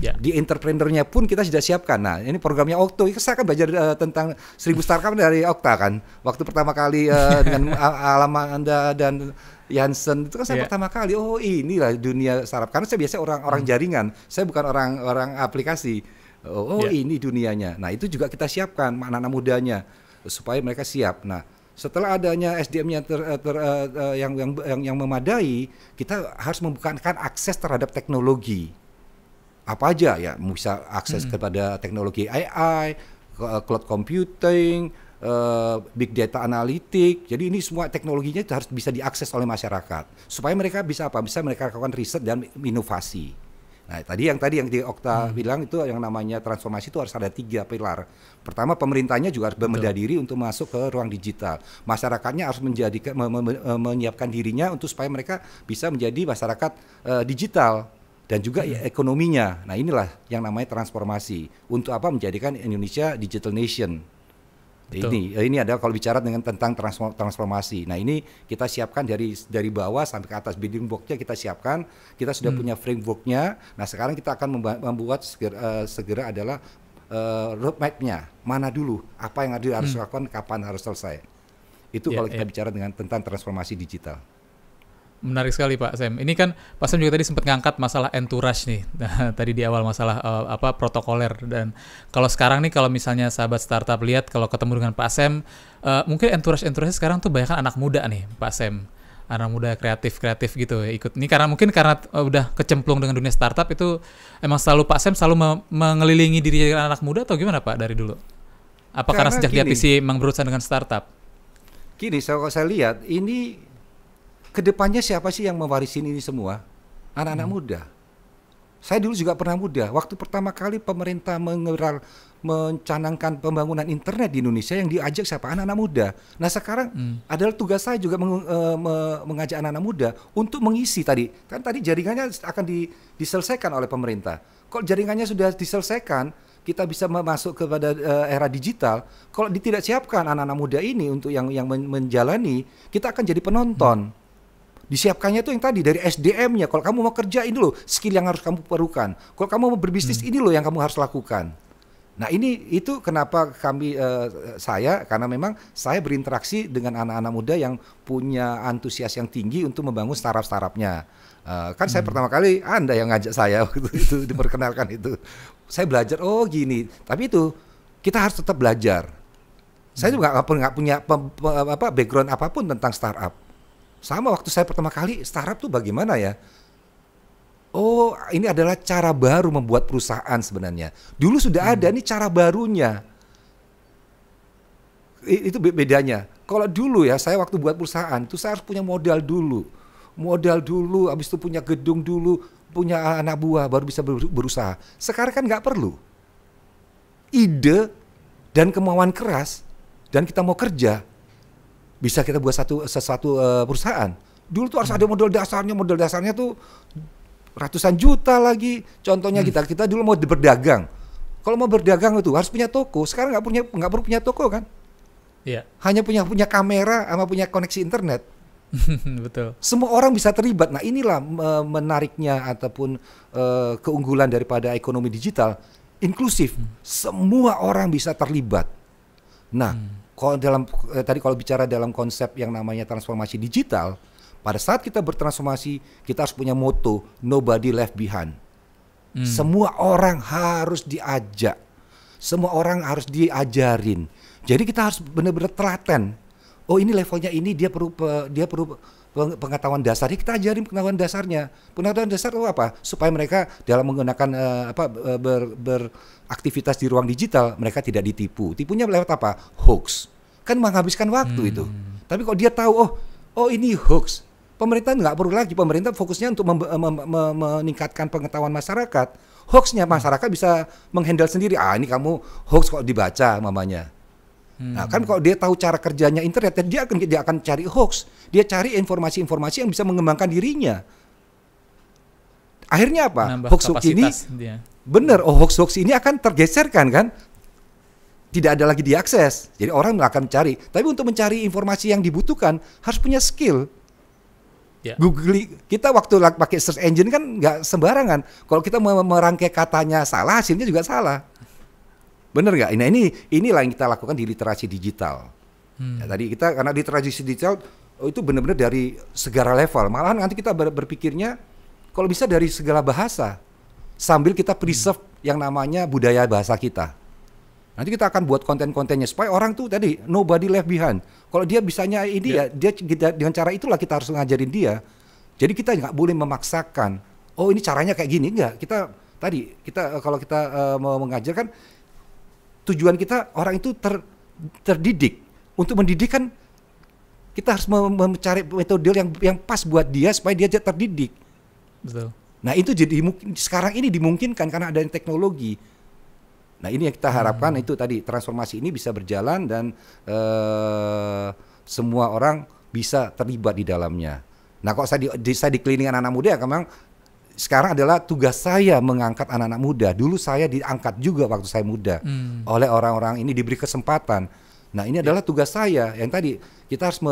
Ya. Di entrepreneurnya pun kita sudah siapkan. Nah, ini programnya Okto. Saya kan belajar tentang 1000 startup dari Okta kan. Waktu pertama kali dengan Alamanda dan Jansen itu kan saya pertama kali. Oh, inilah dunia startup. Karena saya biasa orang jaringan. Saya bukan orang aplikasi. Ini dunianya. Nah, itu juga kita siapkan anak-anak mudanya supaya mereka siap. Nah, setelah adanya SDM-nya yang memadai, kita harus membukakan akses terhadap teknologi. Apa aja ya, bisa akses kepada teknologi AI, cloud computing, big data analitik. Jadi ini semua teknologinya itu harus bisa diakses oleh masyarakat supaya mereka bisa mereka lakukan riset dan inovasi. Nah, tadi yang di Okta bilang itu yang namanya transformasi itu harus ada 3 pilar. Pertama, pemerintahnya juga harus berbenah diri untuk masuk ke ruang digital. Masyarakatnya harus menyiapkan dirinya untuk supaya mereka bisa menjadi masyarakat digital dan juga ekonominya. Nah, inilah yang namanya transformasi. Untuk apa? Menjadikan Indonesia digital nation. Ini adalah kalau bicara tentang transformasi. Nah, ini kita siapkan dari bawah sampai ke atas, building block-nya kita siapkan. Kita sudah punya framework-nya. Nah, sekarang kita akan membuat segera adalah roadmap-nya. Mana dulu, apa yang harus dilakukan, kapan harus selesai. Itu kalau kita bicara tentang transformasi digital. Menarik sekali Pak Sam. Ini kan Pak Sam juga tadi sempat ngangkat masalah entourage nih. Tadi di awal masalah protokoler, dan kalau sekarang nih kalau misalnya sahabat startup lihat kalau ketemu dengan Pak Sam, mungkin entourage sekarang tuh banyak kan anak muda nih Pak Sam. Anak muda kreatif gitu ya, ikut. Ini karena udah kecemplung dengan dunia startup, itu emang selalu Pak Sam selalu mengelilingi diri dengan anak muda atau gimana Pak dari dulu? Apa karena sejak dia visi emang berurusan dengan startup? Gini, kalau saya lihat ini kedepannya siapa sih yang mewarisin ini semua? Anak-anak muda. Saya dulu juga pernah muda. Waktu pertama kali pemerintah mencanangkan pembangunan internet di Indonesia, yang diajak siapa? Anak-anak muda. Nah, sekarang adalah tugas saya juga mengajak anak-anak muda untuk mengisi tadi. Kan tadi jaringannya akan diselesaikan oleh pemerintah. Kalau jaringannya sudah diselesaikan, kita bisa masuk kepada era digital. Kalau tidak siapkan anak-anak muda ini untuk yang menjalani, kita akan jadi penonton. Disiapkannya itu yang tadi dari SDM-nya. Kalau kamu mau kerja, ini loh skill yang harus kamu perlukan. Kalau kamu mau berbisnis, ini loh yang kamu harus lakukan. Nah, itu kenapa karena memang saya berinteraksi dengan anak-anak muda yang punya antusias yang tinggi untuk membangun startup-startupnya. Kan saya pertama kali Anda yang ngajak saya waktu itu diperkenalkan itu. Saya belajar, oh gini. Tapi itu kita harus tetap belajar. Saya juga nggak punya background apapun tentang startup. Sama waktu saya pertama kali startup tuh bagaimana ya? Oh, ini adalah cara baru membuat perusahaan sebenarnya. Dulu sudah ada, ini cara barunya. Itu bedanya. Kalau dulu ya, saya waktu buat perusahaan itu saya harus punya modal dulu, habis itu punya gedung dulu, punya anak buah, baru bisa berusaha. Sekarang kan nggak perlu. Ide dan kemauan keras, dan kita mau kerja, bisa kita buat sesuatu perusahaan. Dulu tuh harus ada modal dasarnya tuh ratusan juta lagi. Contohnya kita dulu mau berdagang. Kalau mau berdagang itu harus punya toko. Sekarang nggak perlu punya toko kan? Iya. Hanya punya kamera sama punya koneksi internet. Betul. Semua orang bisa terlibat. Nah, inilah menariknya ataupun keunggulan daripada ekonomi digital. inklusif, semua orang bisa terlibat. Nah, kalau tadi kalau bicara dalam konsep yang namanya transformasi digital, pada saat kita bertransformasi, kita harus punya moto nobody left behind. Semua orang harus diajak, semua orang harus diajarin. Jadi kita harus benar-benar telaten. Oh, ini levelnya ini, dia perlu pengetahuan dasarnya, kita ajarin pengetahuan dasarnya. Pengetahuan dasar itu apa? Supaya mereka dalam menggunakan beraktivitas di ruang digital, mereka tidak ditipu. Tipunya lewat apa? Hoax. Kan menghabiskan waktu itu. Tapi kalau dia tahu, oh ini hoax, pemerintah nggak perlu lagi. Pemerintah fokusnya untuk meningkatkan pengetahuan masyarakat. Hoaxnya masyarakat bisa menghandle sendiri. Ini kamu hoax kok dibaca mamanya. Nah, kan kalau dia tahu cara kerjanya internet, dia akan cari hoax. Dia cari informasi-informasi yang bisa mengembangkan dirinya. Akhirnya apa? Hoax ini benar. Hoax ini akan tergeserkan kan? Tidak ada lagi diakses. Jadi orang akan mencari. Tapi untuk mencari informasi yang dibutuhkan harus punya skill. Google, kita waktu pakai search engine kan nggak sembarangan. Kalau kita merangkai katanya salah, hasilnya juga salah. Bener nggak? Nah, inilah yang kita lakukan di literasi digital. Ya, tadi kita karena literasi digital itu benar-benar dari segala level. Malahan nanti kita berpikirnya kalau bisa dari segala bahasa, sambil kita preserve yang namanya budaya bahasa kita. Nanti kita akan buat konten-kontennya supaya orang tuh tadi nobody left behind. Kalau dia bisanya ini ya dia dengan cara itulah kita harus ngajarin dia. Jadi kita nggak boleh memaksakan. Oh, ini caranya kayak gini, enggak. Kita kalau kita mau mengajar kan tujuan kita orang itu terdidik. Untuk mendidik kan kita harus mencari metode yang pas buat dia supaya dia terdidik. Betul. Nah, itu jadi sekarang ini dimungkinkan karena ada teknologi. Nah, ini yang kita harapkan itu tadi transformasi ini bisa berjalan dan semua orang bisa terlibat di dalamnya. Nah, kalau saya di cleaning anak-anak muda ya memang sekarang adalah tugas saya mengangkat anak-anak muda. Dulu saya diangkat juga waktu saya muda oleh orang-orang ini, diberi kesempatan. Nah, ini adalah tugas saya. Yang tadi kita harus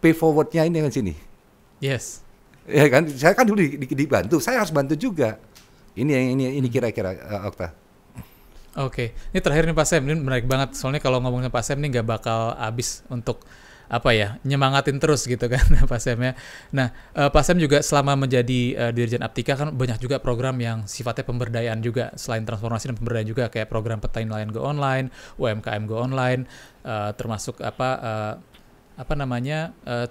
pay forward-nya ini kan sini. Yes. Ya kan, saya kan dulu dibantu, saya harus bantu juga. Ini kira-kira Okta. Oke, ini terakhir nih Pak Sam, ini menarik banget. Soalnya kalau ngomongin Pak Sam ini nggak bakal habis untuk nyemangatin terus gitu kan Pak Sam ya. Nah, Pak Sam juga selama menjadi Dirjen Aptika kan banyak juga program yang sifatnya pemberdayaan juga, selain transformasi dan pemberdayaan juga kayak program Petani Nelayan Go Online, UMKM Go Online, termasuk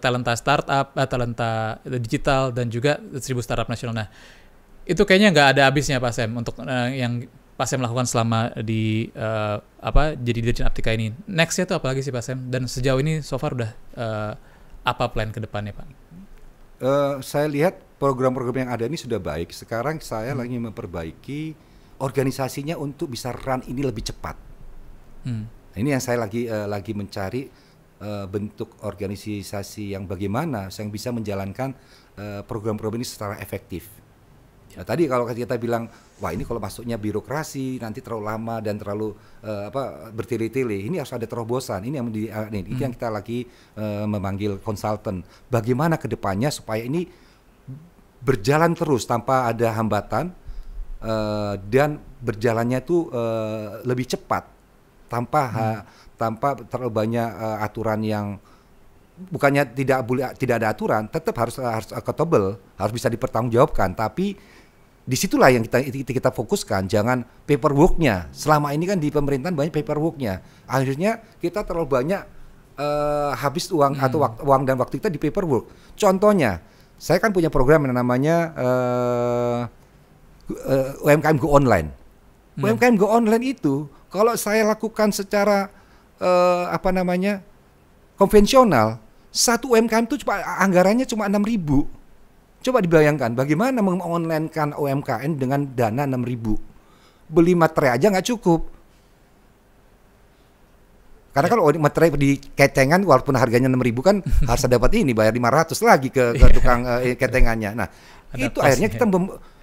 talenta startup, talenta digital dan juga 1000 startup nasional. Nah, itu kayaknya nggak ada habisnya Pak Sam untuk yang Pak Sam lakukan selama di jadi Dirjen Aptika ini. Next-nya itu apa lagi sih Pak Sam? Dan sejauh ini so far udah apa plan ke depannya Pak? Saya lihat program-program yang ada ini sudah baik. Sekarang saya lagi memperbaiki organisasinya untuk bisa run ini lebih cepat. Ini yang saya lagi mencari bentuk organisasi yang bagaimana yang bisa menjalankan program-program ini secara efektif. Nah, tadi kalau kita bilang, wah ini kalau masuknya birokrasi nanti terlalu lama dan terlalu bertele-tele. Ini harus ada terobosan. Ini yang kita lagi memanggil konsultan. Bagaimana kedepannya supaya ini berjalan terus tanpa ada hambatan dan berjalannya itu lebih cepat tanpa terlalu banyak aturan yang bukannya tidak ada aturan, tetap harus accountable, harus bisa dipertanggungjawabkan. Tapi disitulah yang kita fokuskan, jangan paperworknya. Selama ini kan di pemerintahan banyak paperworknya. Akhirnya kita terlalu banyak habis uang atau uang dan waktu kita di paperwork. Contohnya, saya kan punya program yang namanya UMKM Go Online. UMKM Go Online itu kalau saya lakukan secara konvensional, satu UMKM itu anggarannya cuma 6.000. Coba dibayangkan bagaimana mengonlinekan UMKM dengan dana 6.000. Beli materai aja nggak cukup. Karena kalau materai di ketengan walaupun harganya 6.000 kan harus dapat ini bayar 500 lagi ke tukang ketengannya. Nah, itu akhirnya kita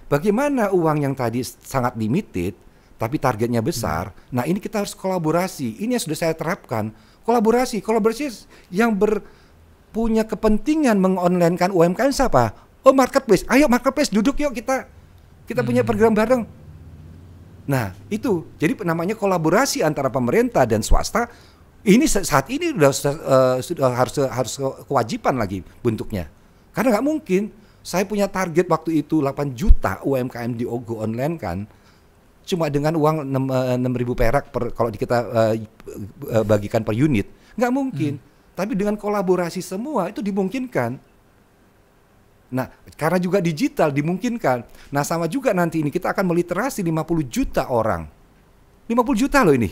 bagaimana uang yang tadi sangat limited tapi targetnya besar. Nah, ini kita harus kolaborasi. Ini yang sudah saya terapkan. Kolaborasi yang punya kepentingan mengonlinekan UMKM siapa? Oh, marketplace. Ayo marketplace duduk yuk kita punya program bareng. Nah, itu jadi namanya kolaborasi antara pemerintah dan swasta. Ini saat ini sudah harus kewajiban lagi bentuknya. Karena nggak mungkin saya punya target waktu itu 8 juta UMKM di go online kan, cuma dengan uang 6.000 perak kalau kita bagikan per unit, nggak mungkin. Tapi dengan kolaborasi semua itu dimungkinkan. Nah, karena juga digital dimungkinkan. Nah, sama juga nanti ini kita akan meliterasi 50 juta orang. 50 juta loh ini.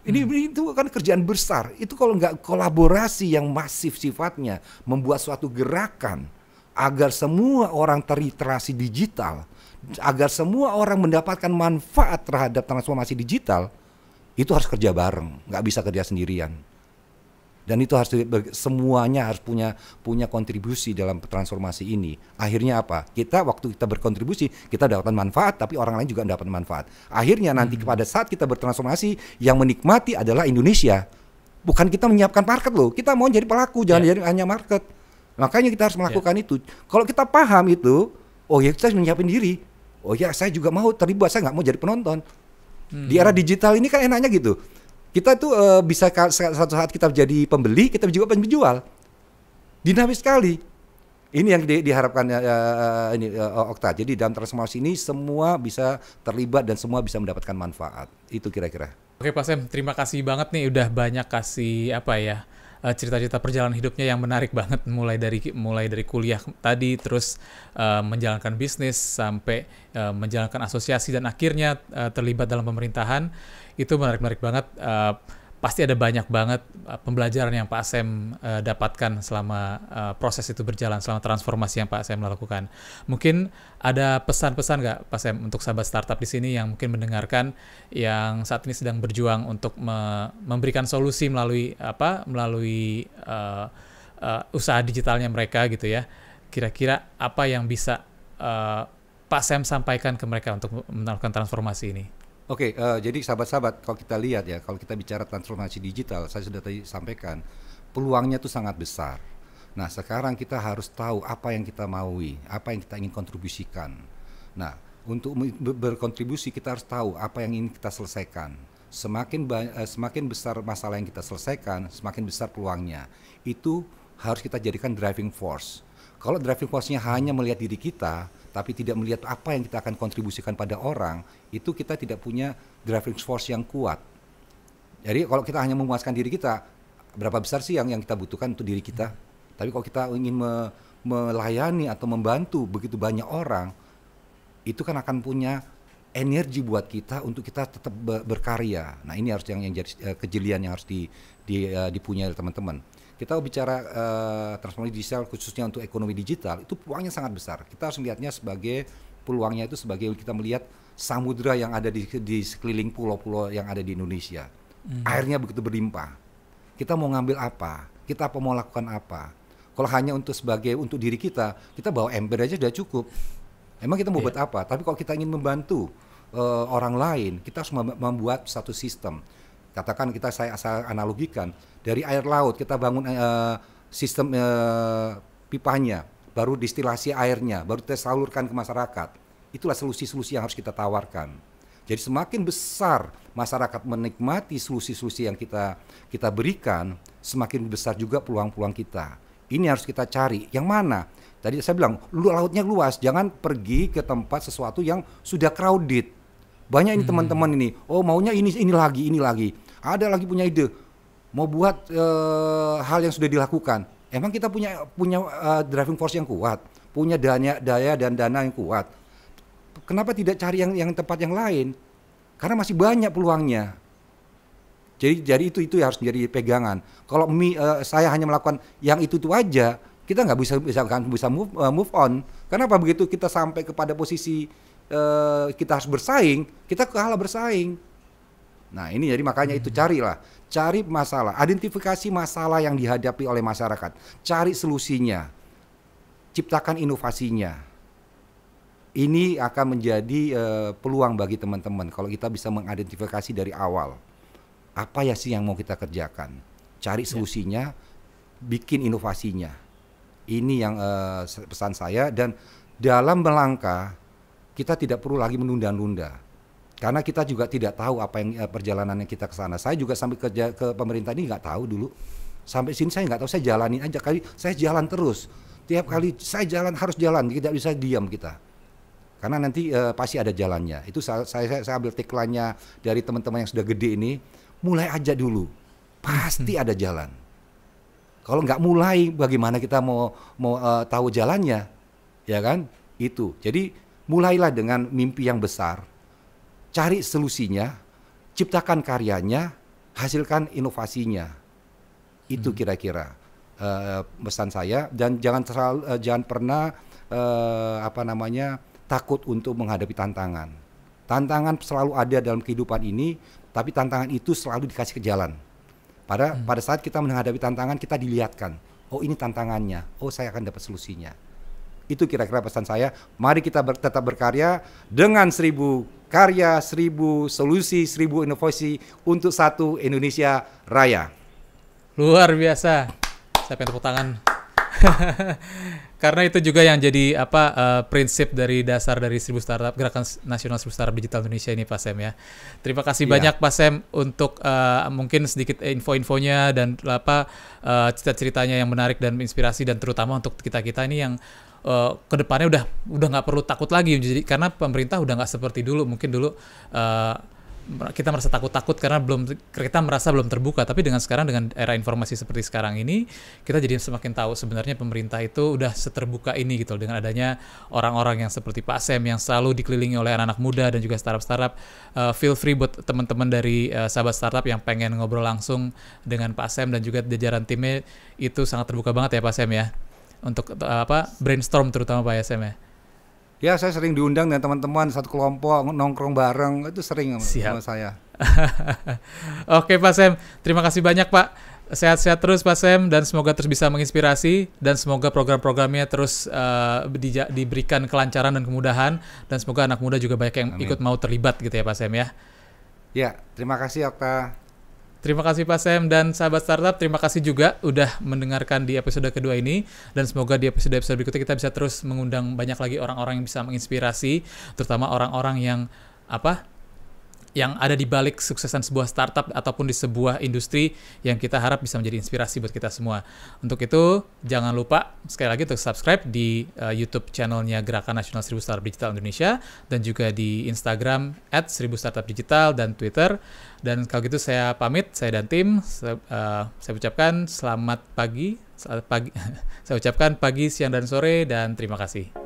Ini itu kan kerjaan besar. Itu kalau nggak kolaborasi yang masif sifatnya, membuat suatu gerakan agar semua orang terliterasi digital, agar semua orang mendapatkan manfaat terhadap transformasi digital, itu harus kerja bareng, nggak bisa kerja sendirian. Dan itu harus semuanya harus punya kontribusi dalam transformasi ini. Akhirnya apa? Waktu kita berkontribusi, kita dapatkan manfaat, tapi orang lain juga dapat manfaat. Akhirnya nanti pada saat kita bertransformasi, yang menikmati adalah Indonesia. Bukan kita menyiapkan market loh. Kita mau jadi pelaku, jangan jadi hanya market. Makanya kita harus melakukan itu. Kalau kita paham itu, oh ya kita harus menyiapin diri. Oh ya saya juga mau terlibat, saya nggak mau jadi penonton. Di era digital ini kan enaknya gitu. Kita tuh bisa suatu saat kita jadi pembeli, kita juga penjual. Dinamis sekali. Ini yang diharapkan Okta. Jadi dalam transformasi ini semua bisa terlibat dan semua bisa mendapatkan manfaat. Itu kira-kira. Oke Pak Sam, terima kasih banget nih udah banyak kasih cerita-cerita perjalanan hidupnya yang menarik banget, mulai dari kuliah tadi, terus menjalankan bisnis sampai menjalankan asosiasi dan akhirnya terlibat dalam pemerintahan. Itu menarik banget. Pasti ada banyak banget pembelajaran yang Pak Sam dapatkan selama proses itu berjalan, selama transformasi yang Pak Sam lakukan. Mungkin ada pesan-pesan nggak Pak Sam untuk sahabat startup di sini yang mungkin mendengarkan, yang saat ini sedang berjuang untuk memberikan solusi melalui usaha digitalnya mereka gitu ya. Kira-kira apa yang bisa Pak Sam sampaikan ke mereka untuk melakukan transformasi ini? Oke, jadi sahabat-sahabat, kalau kita lihat ya, kalau kita bicara transformasi digital, saya sudah tadi sampaikan, peluangnya itu sangat besar. Nah, sekarang kita harus tahu apa yang kita maui, apa yang kita ingin kontribusikan. Nah, untuk berkontribusi kita harus tahu apa yang ingin kita selesaikan. Semakin besar masalah yang kita selesaikan, semakin besar peluangnya. Itu harus kita jadikan driving force. Kalau driving force-nya hanya melihat diri kita, tapi tidak melihat apa yang kita akan kontribusikan pada orang, itu kita tidak punya driving force yang kuat. Jadi kalau kita hanya memuaskan diri kita, berapa besar sih yang kita butuhkan untuk diri kita? Tapi kalau kita ingin melayani atau membantu begitu banyak orang, itu kan akan punya energi buat kita untuk kita tetap berkarya. Nah ini harus yang jadi kejelian yang harus dipunyai oleh teman-teman. Kita bicara transformasi digital khususnya untuk ekonomi digital, itu peluangnya sangat besar. Kita harus melihatnya sebagai peluangnya itu sebagai kita melihat samudra yang ada di sekeliling pulau-pulau yang ada di Indonesia. Airnya begitu berlimpah. Kita mau ngambil apa? Kita mau lakukan apa? Kalau hanya untuk diri kita bawa ember aja sudah cukup. Emang kita mau buat apa? Tapi kalau kita ingin membantu orang lain, kita harus membuat satu sistem. Katakan saya analogikan, dari air laut kita bangun sistem pipanya, baru distilasi airnya, baru kita salurkan ke masyarakat. Itulah solusi-solusi yang harus kita tawarkan. Jadi semakin besar masyarakat menikmati solusi-solusi yang kita berikan, semakin besar juga peluang-peluang kita. Ini harus kita cari. Yang mana? Tadi saya bilang, lautnya luas, jangan pergi ke tempat sesuatu yang sudah crowded. Banyak ini teman-teman ini, oh maunya ini lagi. Ada lagi punya ide, mau buat hal yang sudah dilakukan. Emang kita punya driving force yang kuat, punya daya dan dana yang kuat. Kenapa tidak cari yang tempat yang lain? Karena masih banyak peluangnya. Jadi itu harus menjadi pegangan. Kalau saya hanya melakukan yang itu aja, kita nggak bisa move on. Kenapa begitu kita sampai kepada posisi kita harus bersaing, kita kalah bersaing. Nah ini jadi makanya itu cari masalah, identifikasi masalah yang dihadapi oleh masyarakat, cari solusinya, ciptakan inovasinya. Ini akan menjadi peluang bagi teman-teman kalau kita bisa mengidentifikasi dari awal. Apa ya sih yang mau kita kerjakan? Cari solusinya, bikin inovasinya. Ini yang pesan saya, dan dalam melangkah kita tidak perlu lagi menunda-nunda. Karena kita juga tidak tahu apa yang perjalanannya kita ke sana. Saya juga sampai ke pemerintah ini nggak tahu dulu. Sampai sini saya nggak tahu, saya jalanin aja. Saya jalan terus. Tiap kali saya jalan harus jalan, tidak bisa diam kita. Karena nanti pasti ada jalannya. Itu saya ambil tagline-nya dari teman-teman yang sudah gede ini, mulai aja dulu. Pasti ada jalan. Kalau nggak mulai, bagaimana kita mau tahu jalannya? Ya kan? Itu. Jadi mulailah dengan mimpi yang besar. Cari solusinya, ciptakan karyanya, hasilkan inovasinya. Itu kira-kira pesan saya. Dan jangan pernah takut untuk menghadapi tantangan. Tantangan selalu ada dalam kehidupan ini, tapi tantangan itu selalu dikasih ke jalan. Pada saat kita menghadapi tantangan, kita dilihatkan, oh ini tantangannya, oh saya akan dapat solusinya. Itu kira-kira pesan saya. Mari kita tetap berkarya dengan 1000 karya, 1000 solusi, 1000 inovasi untuk satu Indonesia Raya. Luar biasa. Saya pengen tepuk tangan. Karena itu juga yang jadi prinsip dari dasar dari 1000 Startup, Gerakan Nasional 1000 Startup Digital Indonesia ini, Pak Sam ya. Terima kasih banyak Pak Sam untuk mungkin sedikit info-infonya dan cerita-ceritanya yang menarik dan inspirasi, dan terutama untuk kita-kita ini yang kedepannya udah nggak perlu takut lagi, jadi karena pemerintah udah nggak seperti dulu. Mungkin dulu kita merasa takut-takut karena kita merasa belum terbuka, tapi dengan era informasi seperti sekarang ini, kita jadi semakin tahu sebenarnya pemerintah itu udah seterbuka ini gitu, dengan adanya orang-orang yang seperti Pak Sam yang selalu dikelilingi oleh anak-anak muda dan juga startup-startup. Feel free buat teman-teman dari sahabat startup yang pengen ngobrol langsung dengan Pak Sam dan juga jajaran timnya, itu sangat terbuka banget ya Pak Sam ya, untuk brainstorm terutama Pak Sam ya. Ya, saya sering diundang dengan teman-teman satu kelompok, nongkrong bareng, itu sering sama saya. Oke Pak Sam, terima kasih banyak Pak. Sehat-sehat terus Pak Sam, dan semoga terus bisa menginspirasi, dan semoga program-programnya terus diberikan kelancaran dan kemudahan, dan semoga anak muda juga banyak yang ikut mau terlibat gitu ya Pak Sam ya. Ya, terima kasih Okta. Terima kasih Pak Sam, dan sahabat startup, terima kasih juga udah mendengarkan di episode kedua ini, dan semoga di episode-episode berikutnya kita bisa terus mengundang banyak lagi orang-orang yang bisa menginspirasi, terutama orang-orang yang ada di balik suksesan sebuah startup ataupun di sebuah industri yang kita harap bisa menjadi inspirasi buat kita semua. Untuk itu, jangan lupa sekali lagi untuk subscribe di YouTube channelnya Gerakan Nasional 1000 Startup Digital Indonesia, dan juga di Instagram @1000startupdigital dan Twitter. Dan kalau gitu saya pamit, saya dan tim, saya ucapkan selamat pagi, saya ucapkan pagi, siang, dan sore, dan terima kasih.